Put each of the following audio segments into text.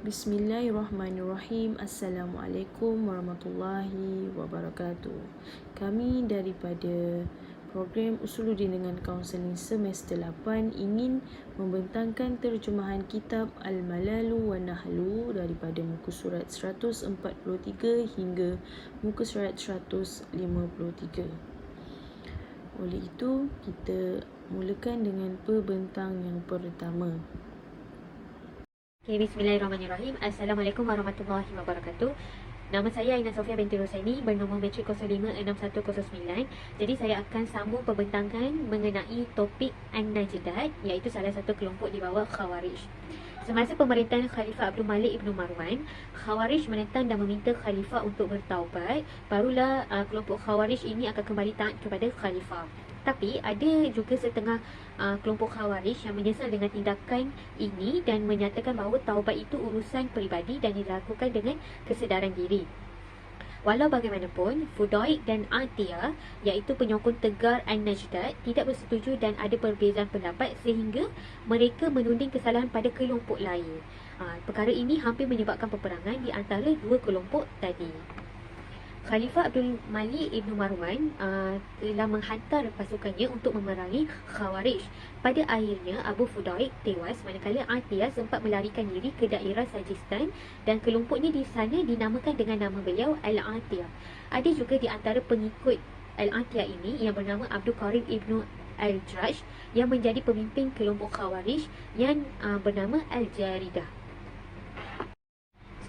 Bismillahirrahmanirrahim. Assalamualaikum warahmatullahi wabarakatuh. Kami daripada program Usuluddin dengan Kaunseling Semester 8 ingin membentangkan terjemahan kitab Al-Malalu wa Nahlu daripada muka surat 143 hingga muka surat 153. Oleh itu, kita mulakan dengan pembentang yang pertama. Okay, bismillahirrahmanirrahim. Assalamualaikum warahmatullahi wabarakatuh. Nama saya Aina Sofia binti Rosaini, bernombor matrik 056109. Jadi saya akan sambung pembentangan mengenai topik An-Najdat, iaitu salah satu kelompok di bawah Khawarij. Semasa pemerintahan Khalifah Abdul Malik Ibn Marwan, Khawarij menentang dan meminta Khalifah untuk bertaubat. Barulah kelompok Khawarij ini akan kembali taat kepada Khalifah. Tapi ada juga setengah kelompok Khawarij yang menyesal dengan tindakan ini dan menyatakan bahawa taubat itu urusan peribadi dan dilakukan dengan kesedaran diri. Walau bagaimanapun, Fudaik dan Atiyah, iaitu penyokong tegar An-Najdat, tidak bersetuju dan ada perbezaan pendapat sehingga mereka menuding kesalahan pada kelompok lain. Perkara ini hampir menyebabkan peperangan di antara dua kelompok tadi. Khalifah Abdul Malik Ibn Marwan telah menghantar pasukannya untuk memerangi Khawarij. Pada akhirnya, Abu Fudaik tewas manakala Atiyah sempat melarikan diri ke daerah Sajistan dan kelompoknya di sana dinamakan dengan nama beliau Al-Atiyah. Ada juga di antara pengikut Al-Atiyah ini yang bernama Abdul Karim Ibn Al-Jraj yang menjadi pemimpin kelompok Khawarij yang bernama Al-Jaridah.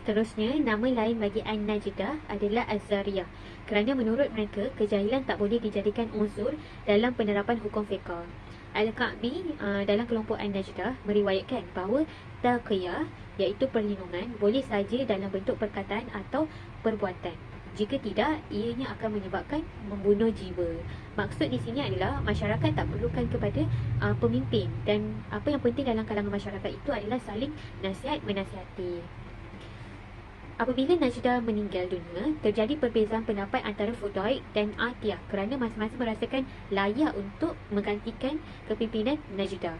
Seterusnya, nama lain bagi An-Najdah adalah Az-Zariyah kerana menurut mereka, kejahilan tak boleh dijadikan unsur dalam penerapan hukum fiqh. Al-Ka'bi dalam kelompok An-Najdah meriwayatkan bahawa taqiyah, iaitu perlindungan, boleh saja dalam bentuk perkataan atau perbuatan. Jika tidak, ianya akan menyebabkan membunuh jiwa. Maksud di sini adalah masyarakat tak perlukan kepada pemimpin, dan apa yang penting dalam kalangan masyarakat itu adalah saling nasihat-menasihati. Apabila Najdah meninggal dunia, terjadi perbezaan pendapat antara Fudaik dan Atiyah kerana masing-masing merasakan layak untuk menggantikan kepimpinan Najdah.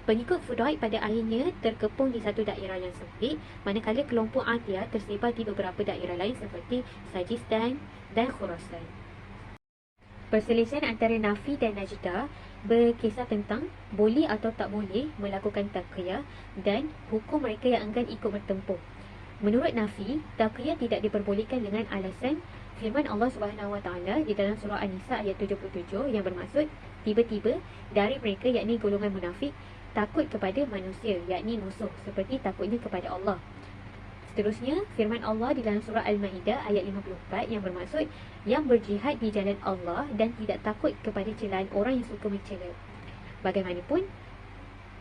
Pengikut Fudaik pada akhirnya terkepung di satu daerah yang sempit, manakala kelompok Atiyah tersebar di beberapa daerah lain seperti Sajistan dan Khurasan. Perselisihan antara Nafi dan Najdah berkisar tentang boleh atau tak boleh melakukan taqiyah dan hukum mereka yang enggan ikut bertempur. Menurut Nafi, taqiyah tidak diperbolehkan dengan alasan firman Allah Subhanahu Wa Taala di dalam surah An-Nisa ayat 77 yang bermaksud tiba-tiba dari mereka, yakni golongan munafik, takut kepada manusia, yakni musuh, seperti takutnya kepada Allah. Seterusnya, firman Allah di dalam surah Al-Maidah ayat 54 yang bermaksud yang berjihad di jalan Allah dan tidak takut kepada celaan orang yang suka mencela. Bagaimanapun,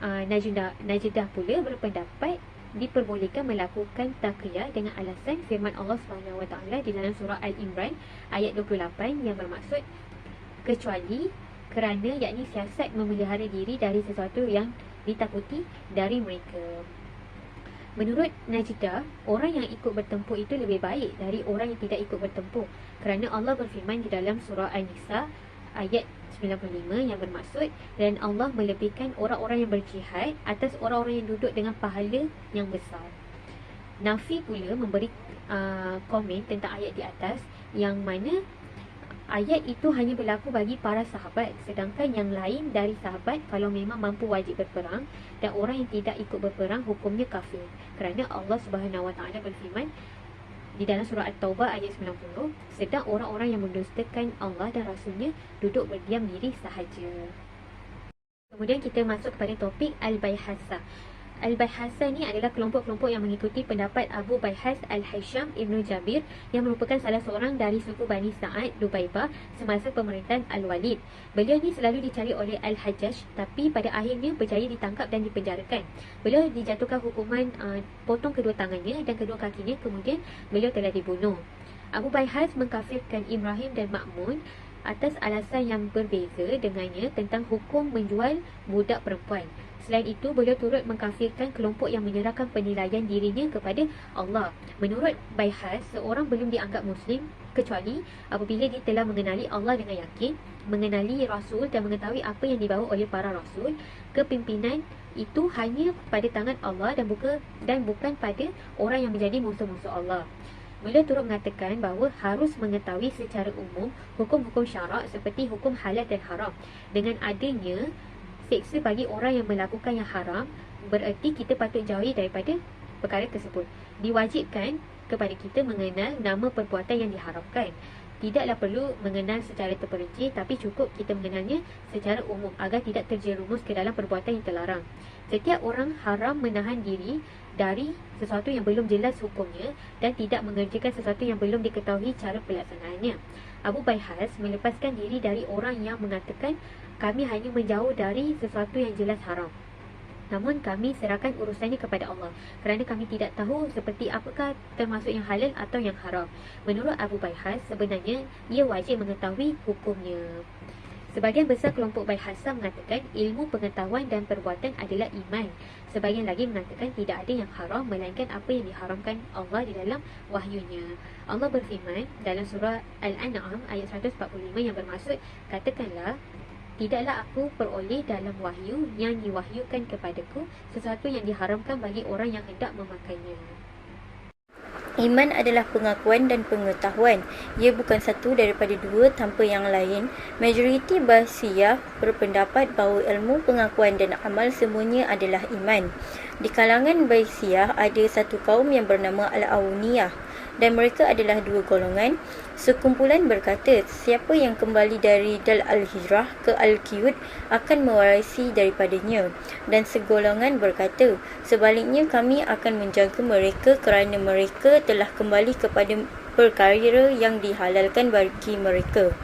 Najdah pula berpendapat diperbolehkan melakukan taqiyah dengan alasan firman Allah SWT di dalam surah Al-Imran ayat 28 yang bermaksud kecuali kerana, yakni siasat memelihara diri dari sesuatu yang ditakuti dari mereka. Menurut Najdah, orang yang ikut bertempur itu lebih baik dari orang yang tidak ikut bertempur kerana Allah berfirman di dalam surah An-Nisa ayat 95 yang bermaksud dan Allah melebihkan orang-orang yang berjihad atas orang-orang yang duduk dengan pahala yang besar. Nafi pula memberi komen tentang ayat di atas yang mana ayat itu hanya berlaku bagi para sahabat, sedangkan yang lain dari sahabat kalau memang mampu wajib berperang, dan orang yang tidak ikut berperang hukumnya kafir kerana Allah Subhanahu Wa Taala berfirman di dalam surah At-Taubah ayat 90, sedang orang-orang yang mendustakan Allah dan Rasulnya duduk berdiam diri sahaja. Kemudian kita masuk kepada topik Al-Baihasa. Al-Baihasa ni adalah kelompok-kelompok yang mengikuti pendapat Abu Baihas Al-Haysham Ibn Jabir yang merupakan salah seorang dari suku Bani Sa'ad Dubaibah semasa pemerintahan Al-Walid. Beliau ni selalu dicari oleh Al-Hajjaj, tapi pada akhirnya berjaya ditangkap dan dipenjarakan. Beliau dijatuhkan hukuman potong kedua tangannya dan kedua kakinya, kemudian beliau telah dibunuh. Abu Baihas mengkafirkan Ibrahim dan Ma'mun atas alasan yang berbeza dengannya tentang hukum menjual budak perempuan. Selain itu, beliau turut mengkafirkan kelompok yang menyerahkan penilaian dirinya kepada Allah. Menurut Baihas, seorang belum dianggap Muslim kecuali apabila dia telah mengenali Allah dengan yakin, mengenali Rasul dan mengetahui apa yang dibawa oleh para Rasul, kepimpinan itu hanya pada tangan Allah dan bukan pada orang yang menjadi musuh-musuh Allah. Beliau turut mengatakan bahawa harus mengetahui secara umum hukum-hukum syarak seperti hukum halal dan haram. Dengan adanya seksa bagi orang yang melakukan yang haram, bererti kita patut jauhi daripada perkara tersebut. Diwajibkan kepada kita mengenal nama perbuatan yang diharamkan. Tidaklah perlu mengenal secara terperinci, tapi cukup kita mengenalnya secara umum agar tidak terjerumus ke dalam perbuatan yang terlarang. Setiap orang haram menahan diri dari sesuatu yang belum jelas hukumnya dan tidak mengerjakan sesuatu yang belum diketahui cara pelaksanaannya. Abu Bayhas melepaskan diri dari orang yang mengatakan kami hanya menjauh dari sesuatu yang jelas haram. Namun kami serahkan urusannya kepada Allah kerana kami tidak tahu seperti apakah termasuk yang halal atau yang haram. Menurut Abu Bayhas, sebenarnya ia wajib mengetahui hukumnya. Sebahagian besar kelompok Bayhasa mengatakan ilmu pengetahuan dan perbuatan adalah iman. Sebahagian lagi mengatakan tidak ada yang haram melainkan apa yang diharamkan Allah di dalam wahyunya. Allah berfirman dalam surah Al-An'am ayat 145 yang bermaksud, katakanlah, tidaklah aku peroleh dalam wahyu yang diwahyukan kepadaku sesuatu yang diharamkan bagi orang yang hendak memakainya. Iman adalah pengakuan dan pengetahuan. Ia bukan satu daripada dua tanpa yang lain. Majoriti Basiyah berpendapat bahawa ilmu, pengakuan dan amal semuanya adalah iman. Di kalangan Basiyah ada satu kaum yang bernama Al-Awniyah dan mereka adalah dua golongan. Sekumpulan berkata, siapa yang kembali dari Dal Al-Hijrah ke Al-Qiyud akan mewarisi daripadanya. Dan segolongan berkata, sebaliknya kami akan menjaga mereka kerana mereka telah kembali kepada perkara yang dihalalkan bagi mereka.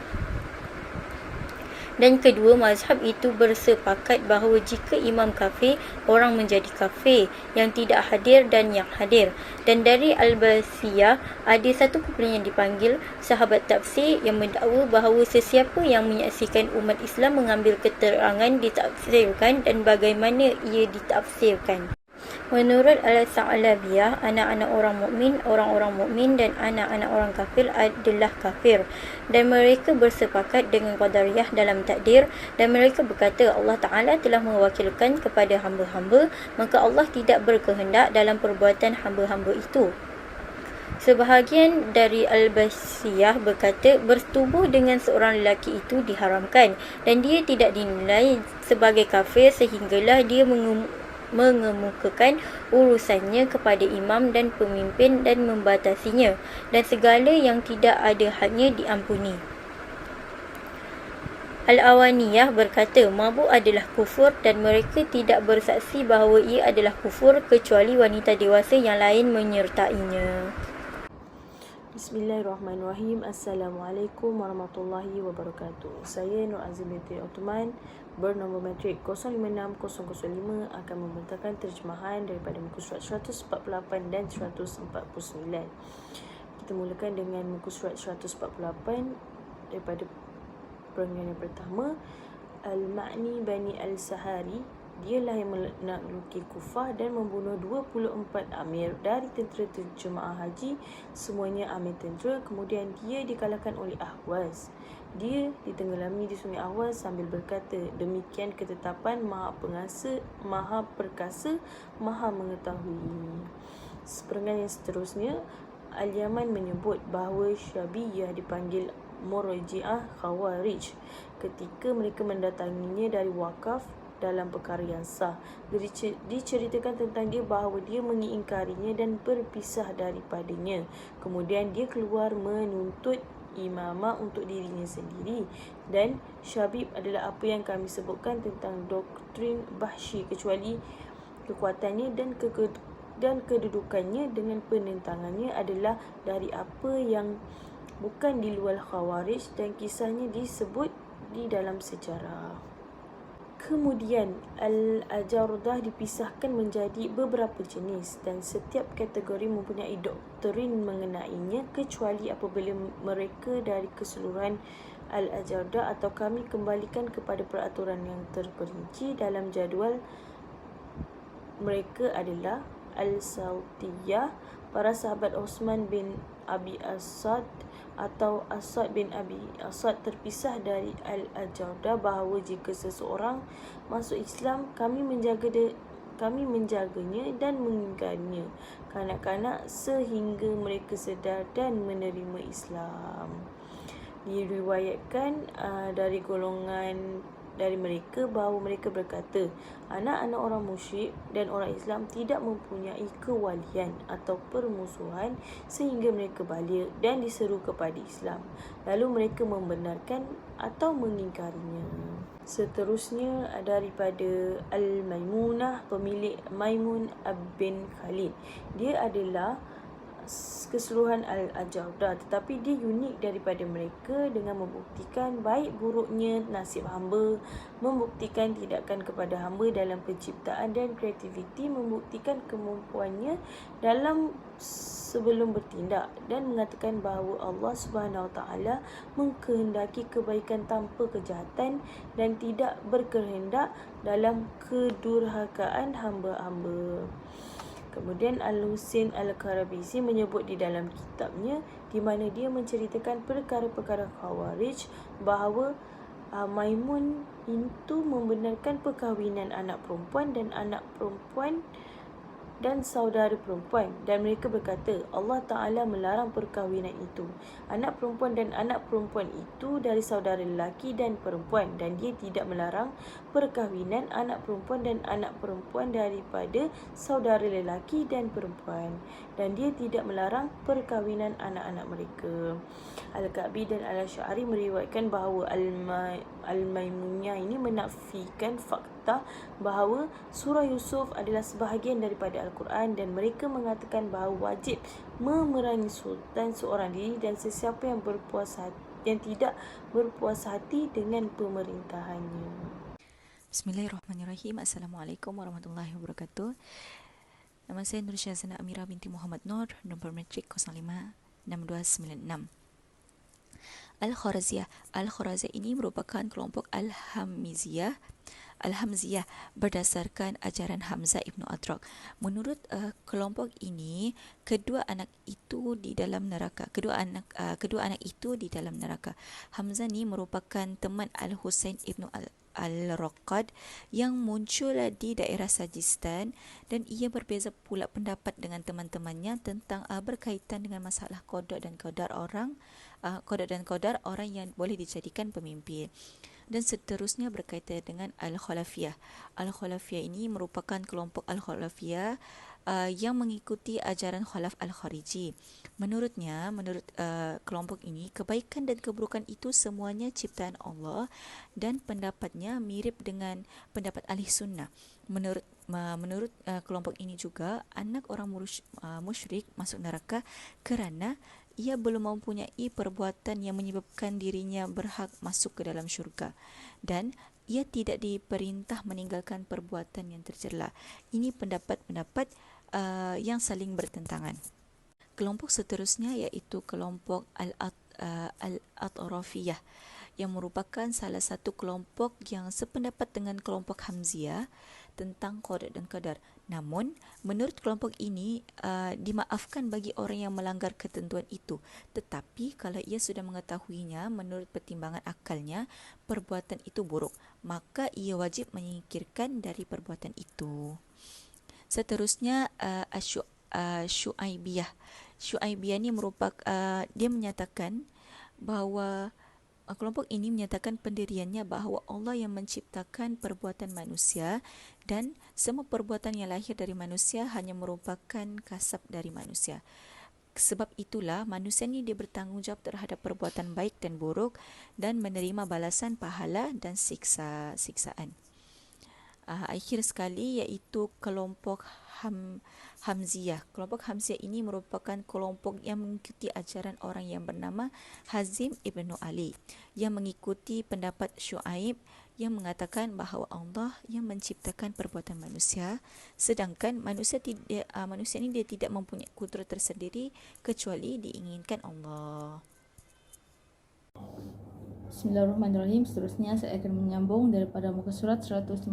Dan kedua mazhab itu bersepakat bahawa jika imam kafir, orang menjadi kafir, yang tidak hadir dan yang hadir. Dan dari Al-Basiyah ada satu kumpulan yang dipanggil sahabat tafsir yang mendakwa bahawa sesiapa yang menyaksikan umat Islam mengambil keterangan ditafsirkan dan bagaimana ia ditafsirkan. Menurut Al-Sa'labiyah, anak-anak orang mukmin dan anak-anak orang kafir adalah kafir, dan mereka bersepakat dengan qadariyah dalam takdir, dan mereka berkata Allah Ta'ala telah mewakilkan kepada hamba-hamba, maka Allah tidak berkehendak dalam perbuatan hamba-hamba itu. Sebahagian dari Al-Basiyah berkata bersetubuh dengan seorang lelaki itu diharamkan dan dia tidak dinilai sebagai kafir sehinggalah dia mengemukakan urusannya kepada imam dan pemimpin dan membatasinya, dan segala yang tidak ada hadnya diampuni. Al-Awaniyah berkata mabuk adalah kufur dan mereka tidak bersaksi bahawa ia adalah kufur kecuali wanita dewasa yang lain menyertainya. Bismillahirrahmanirrahim. Assalamualaikum warahmatullahi wabarakatuh. Saya Nur Azim binti Uthman bernombor matrik 056005 akan membentangkan terjemahan daripada muka surat 148 dan 149. Kita mulakan dengan muka surat 148 daripada perenggan yang pertama. Al-Ma'ni Bani Al-Sahari, dialah yang menakluki Kufah dan membunuh 24 amir dari tentera jemaah haji, semuanya amir tentera. Kemudian dia dikalahkan oleh Ahwaz. Dia ditenggelami di sungai Ahwaz sambil berkata, demikian ketetapan Maha Penguasa, Maha Perkasa, Maha Mengetahui. Seperenggan yang seterusnya, Al-Yaman menyebut bahawa Syabiyah dipanggil Murji'ah Khawarij ketika mereka mendatanginya dari wakaf dalam perkara yang sah. Diceritakan tentang dia bahawa dia mengingkarinya dan berpisah daripadanya. Kemudian dia keluar menuntut imamah untuk dirinya sendiri. Dan Syabib adalah apa yang kami sebutkan tentang doktrin Bahsy, kecuali kekuatannya dan kedudukannya dengan penentangannya adalah dari apa yang bukan di luar Khawarij, dan kisahnya disebut di dalam sejarah. Kemudian Al-Ajardah dipisahkan menjadi beberapa jenis dan setiap kategori mempunyai doktrin mengenainya, kecuali apabila mereka dari keseluruhan Al-Ajardah atau kami kembalikan kepada peraturan yang terperinci dalam jadual mereka adalah Al-Saltiyah, para sahabat Osman bin Abi Asad atau Asad bin Abi Asad terpisah dari Al-Ajawdah bahawa jika seseorang masuk Islam, kami menjaganya dan mengingkarinya kanak-kanak sehingga mereka sedar dan menerima Islam. Diriwayatkan dari golongan dari mereka bahawa mereka berkata, anak-anak orang musyrik dan orang Islam tidak mempunyai kewalian atau permusuhan sehingga mereka balik dan diseru kepada Islam. Lalu mereka membenarkan atau mengingkarinya. Seterusnya daripada Al-Maimunah, pemilik Maimun bin Khalid. Dia adalah keseluruhan Al-Ajawdah, tetapi dia unik daripada mereka dengan membuktikan baik buruknya nasib hamba, membuktikan tindakan kepada hamba dalam penciptaan dan kreativiti, membuktikan kemampuannya dalam sebelum bertindak, dan mengatakan bahawa Allah Subhanahu Wa Taala mengkehendaki kebaikan tanpa kejahatan dan tidak berkehendak dalam kedurhakaan hamba-hamba. Kemudian Al-Husin Al-Karabisi menyebut di dalam kitabnya di mana dia menceritakan perkara-perkara Khawarij bahawa Maimun itu membenarkan perkahwinan anak perempuan dan anak perempuan dan saudara perempuan, dan mereka berkata Allah Ta'ala melarang perkahwinan itu, anak perempuan dan anak perempuan itu dari saudara lelaki dan perempuan, dan dia tidak melarang perkahwinan anak perempuan dan anak perempuan daripada saudara lelaki dan perempuan, dan dia tidak melarang perkahwinan anak-anak mereka. Al-Ka'bi dan Al-Asy'ari meriwayatkan bahawa Al-Maimuniyah ini menafikan fakta bahawa surah Yusuf adalah sebahagian daripada Al-Quran, dan mereka mengatakan bahawa wajib memerangi sultan seorang diri dan sesiapa yang tidak berpuas hati dengan pemerintahannya. Bismillahirrahmanirrahim. Assalamualaikum warahmatullahi wabarakatuh. Nama saya Nur Syazana Amira binti Muhammad Nur, nombor matrik 056296. Al-Kharaziyah. Al-Kharaziyah ini merupakan kelompok Al-Hamziyah berdasarkan ajaran Hamzah Ibn Adrak. Menurut kelompok ini, kedua anak itu di dalam neraka. Kedua anak itu di dalam neraka. Hamzah ni merupakan teman Al-Husain Ibn Al-Raqad yang muncul di daerah Sajistan, dan ia berbeza pula pendapat dengan teman-temannya tentang berkaitan dengan masalah qada dan qadar orang yang boleh dijadikan pemimpin. Dan seterusnya berkaitan dengan Al-Khalafiyah. Al-Khalafiyah ini merupakan kelompok Al-Khalafiyah yang mengikuti ajaran Khalaf Al-Khariji. Menurut kelompok ini, kebaikan dan keburukan itu semuanya ciptaan Allah, dan pendapatnya mirip dengan pendapat Ahli Sunnah. Menurut kelompok ini juga, anak orang musyrik masuk neraka kerana ia belum mempunyai perbuatan yang menyebabkan dirinya berhak masuk ke dalam syurga, dan ia tidak diperintah meninggalkan perbuatan yang tercela. Ini pendapat-pendapat yang saling bertentangan. Kelompok seterusnya iaitu kelompok Al-Atrafiyah, yang merupakan salah satu kelompok yang sependapat dengan kelompok Hamziyah tentang qada dan qadar. Namun, menurut kelompok ini, dimaafkan bagi orang yang melanggar ketentuan itu. Tetapi, kalau ia sudah mengetahuinya menurut pertimbangan akalnya, perbuatan itu buruk, maka ia wajib menyingkirkan dari perbuatan itu. Seterusnya, Syu'aibiyah. Syu'aibiyah ini merupakan, dia menyatakan bahawa kelompok ini menyatakan pendiriannya bahawa Allah yang menciptakan perbuatan manusia, dan semua perbuatan yang lahir dari manusia hanya merupakan kasab dari manusia. Sebab itulah manusia ini dia bertanggungjawab terhadap perbuatan baik dan buruk, dan menerima balasan pahala dan siksaan. Akhir sekali iaitu kelompok Hamziyah. Kelompok Hamziyah ini merupakan kelompok yang mengikuti ajaran orang yang bernama Hazim Ibn Ali, yang mengikuti pendapat Syu'aib yang mengatakan bahawa Allah yang menciptakan perbuatan manusia, sedangkan manusia ini dia tidak mempunyai kudrat tersendiri kecuali diinginkan Allah. Bismillahirrahmanirrahim. Seterusnya saya akan menyambung daripada muka surat 152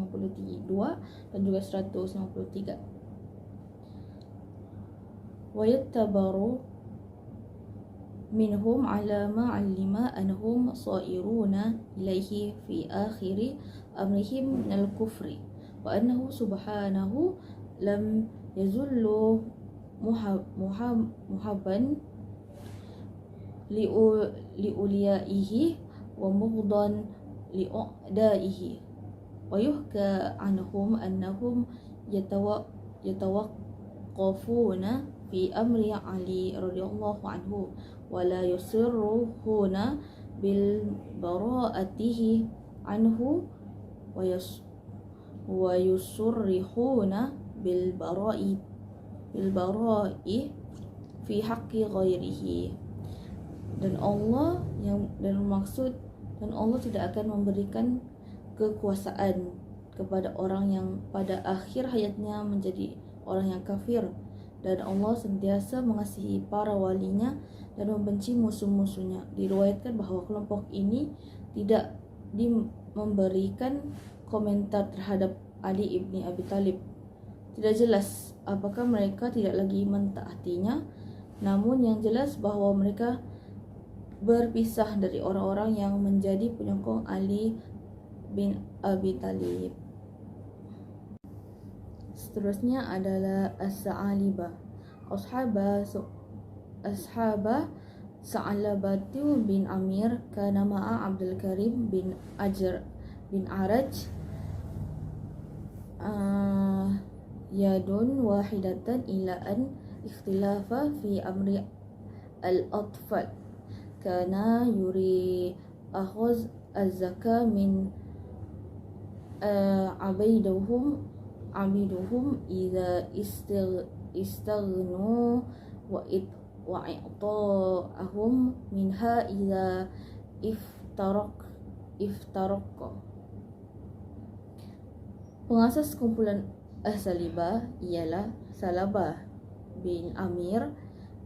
dan juga 153. ويتبر منهم على ما علم أنهم صائرون إليه في آخر أمرهم من الكفر وأنه سبحانه لم يزل محبا لأوليائه ومبغضا لأعدائه ويحكى عنهم أنهم يتوقفون في أمر علي رضي الله عنه ولا يصرون بالبراءته عنه ويصرحون بالبراء في حق غيره. Dan Allah tidak akan memberikan kekuasaan kepada orang yang pada akhir hayatnya menjadi orang yang kafir, dan Allah sentiasa mengasihi para walinya dan membenci musuh-musuhnya. Diriwayatkan bahawa kelompok ini tidak memberikan komentar terhadap Ali ibni Abi Talib. Tidak jelas apakah mereka tidak lagi mentaatinya, namun yang jelas bahawa mereka berpisah dari orang-orang yang menjadi penyokong Ali bin Abi Talib. Seterusnya adalah As-Sa'alibah. Ashaba Sa'alabatu bin Amir kana ma'a Abdul Karim bin Araj yadun wahidatan ila an ikhtilafa fi amri al-atfal kana yuri akhuz az-zaka min abiduhum idza istaghnu wa i'ta'ahum minha idza iftaraq. Pengasas kumpulan As-Salibah ialah Salabah bin Amir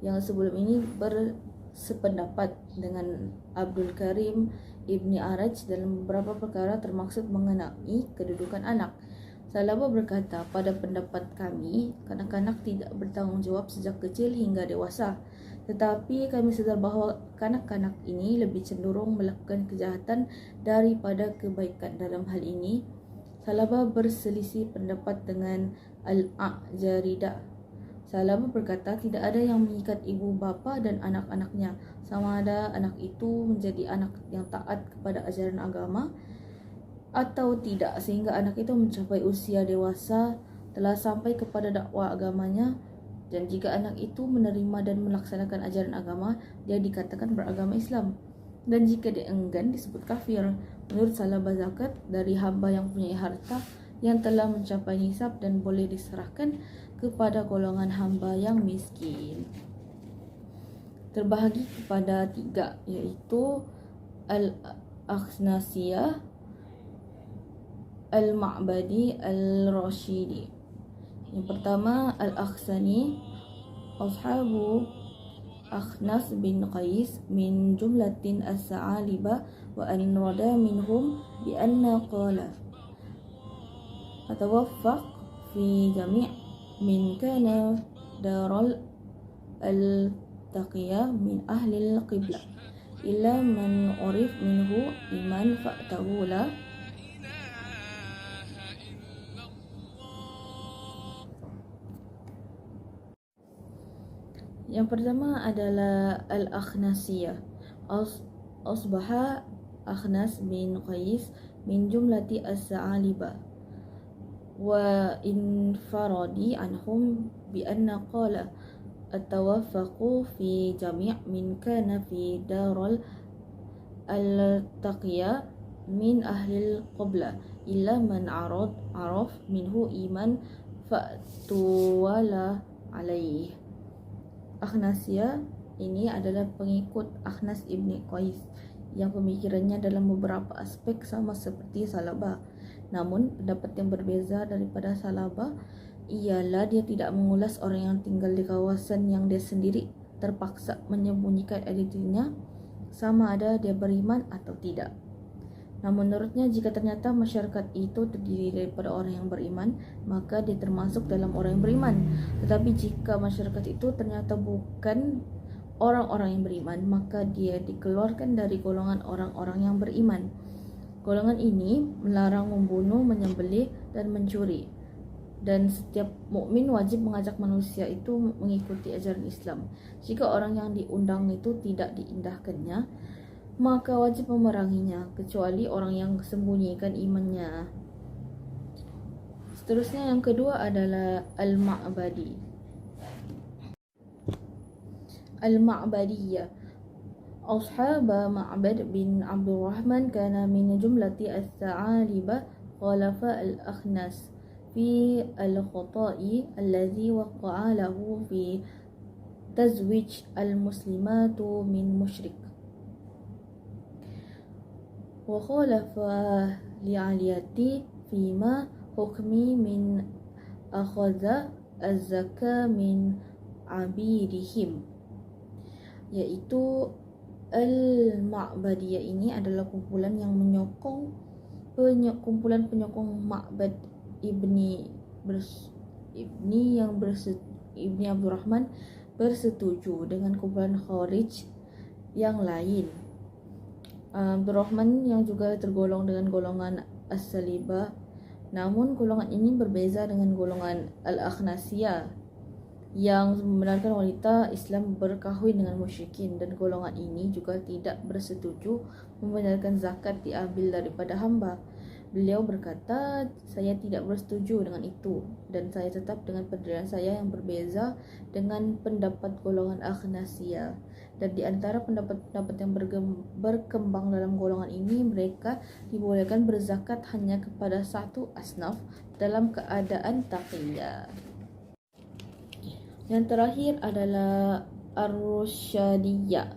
yang sebelum ini bersependapat dengan Abdul Karim ibni Araj dalam beberapa perkara termaksud mengenai kedudukan anak. Salabah berkata, pada pendapat kami, kanak-kanak tidak bertanggungjawab sejak kecil hingga dewasa. Tetapi kami sadar bahawa kanak-kanak ini lebih cenderung melakukan kejahatan daripada kebaikan. Dalam hal ini, Salabah berselisih pendapat dengan Al-A'jaridah. Salabah berkata, tidak ada yang mengikat ibu bapa dan anak-anaknya, sama ada anak itu menjadi anak yang taat kepada ajaran agama atau tidak, sehingga anak itu mencapai usia dewasa, telah sampai kepada dakwah agamanya, dan jika anak itu menerima dan melaksanakan ajaran agama, dia dikatakan beragama Islam, dan jika dia enggan disebut kafir. Menurut Salabah, zakat dari hamba yang punya harta yang telah mencapai nisab dan boleh diserahkan kepada golongan hamba yang miskin terbahagi kepada 3, iaitu Al-Akhnasiyah, Al-Ma'badi, Al-Rashidi. Yang pertama, Al-Akhsani. Ashabu Akhnas bin Qais min jumlatin as-Sa'alibah wa an rada minhum bi anna qala atawaffaq fi jami' min kana daral al-taqiyah min ahli al-qiblah illa man urif minhu iman fa'tawula. Yang pertama adalah Al-Akhnasiyah. Asbaha Akhnas bin Qais min jumlati as-Sa'alibah wa infaradi anhum bi anna qala atawaffaqu fi jami' min kana fi daral al-taqiyah min ahli al-qiblah illa man araf minhu iman fa'tuwala alaih. Akhnasiyah ini adalah pengikut Akhnas ibni Qais yang pemikirannya dalam beberapa aspek sama seperti Salabah. Namun pendapat yang berbeza daripada Salabah ialah dia tidak mengulas orang yang tinggal di kawasan yang dia sendiri terpaksa menyembunyikan identitinya, sama ada dia beriman atau tidak. Nah, menurutnya jika ternyata masyarakat itu terdiri daripada orang yang beriman, maka dia termasuk dalam orang yang beriman. Tetapi jika masyarakat itu ternyata bukan orang-orang yang beriman, maka dia dikeluarkan dari golongan orang-orang yang beriman. Golongan ini melarang membunuh, menyembelih, dan mencuri. Dan setiap mukmin wajib mengajak manusia itu mengikuti ajaran Islam. Jika orang yang diundang itu tidak diindahkannya, maka wajib memeranginya, kecuali orang yang sembunyikan imannya. Seterusnya yang kedua adalah Al-Ma'badi. Al-Ma'badiyah. أصحاب معبد بن عبد الرحمن كان من جملة الثعالبة خالف الأخنس في الخطأ الذي وقع له في تزويج المسلمات من مشرك، وخالف لعليتي فيما حكم من أخذ الزكاة من عبيدهم. Yaitu Al-Ma'badiyah ini adalah kumpulan yang menyokong kumpulan penyokong Ma'bad Ibni Abdurrahman bersetuju dengan kumpulan Khawarij yang lain. Abdurrahman yang juga tergolong dengan golongan As-Salibah, namun golongan ini berbeza dengan golongan Al-Akhnasiyah yang membenarkan wanita Islam berkahwin dengan musyrikin, dan golongan ini juga tidak bersetuju membenarkan zakat diambil daripada hamba. Beliau berkata, saya tidak bersetuju dengan itu dan saya tetap dengan pendirian saya yang berbeza dengan pendapat golongan Akhnasiyah. Dan di antara pendapat-pendapat yang berkembang dalam golongan ini, mereka dibolehkan berzakat hanya kepada satu asnaf dalam keadaan taqiyah. Yang terakhir adalah Ar-Rusyadiyah.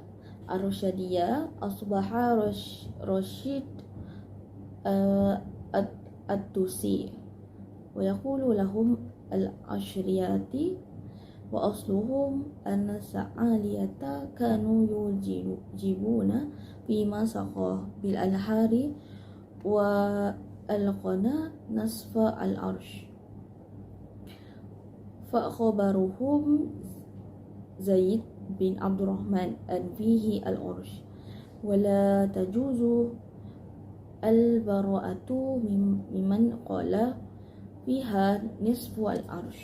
Ar-Rusyadiyah asbaha Rashid At-Tusi wa yaqulu lahum al-ashriyati wa asluhum anna sa'aliyata kanu yujibuna fima saqa bil alhari wa alqana nasfa al-arsh. فأخبرهم زيد بن عبد الرحمن أن فيه العرش ولا تجوز البراءة ممن قال فيها نصف العرش.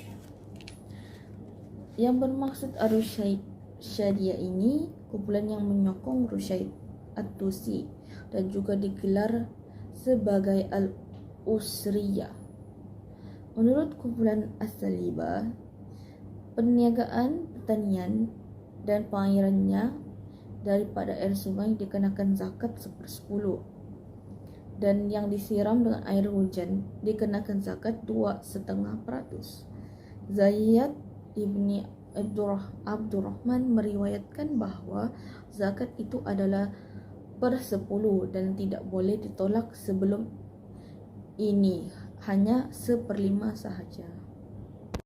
Yang bermaksud Ar-Rusyadiyah ini kumpulan yang menyokong Rusyaid At-Tusi dan juga digelar sebagai Al-Usriyah. Menurut kumpulan As-Salibah, perniagaan, pertanian dan pengairannya daripada air sungai dikenakan zakat 1/10, dan yang disiram dengan air hujan dikenakan zakat 2,5%. Zaid ibni Abdurrahman meriwayatkan bahawa zakat itu adalah 1/10 dan tidak boleh ditolak sebelum ini, hanya 1/5 sahaja.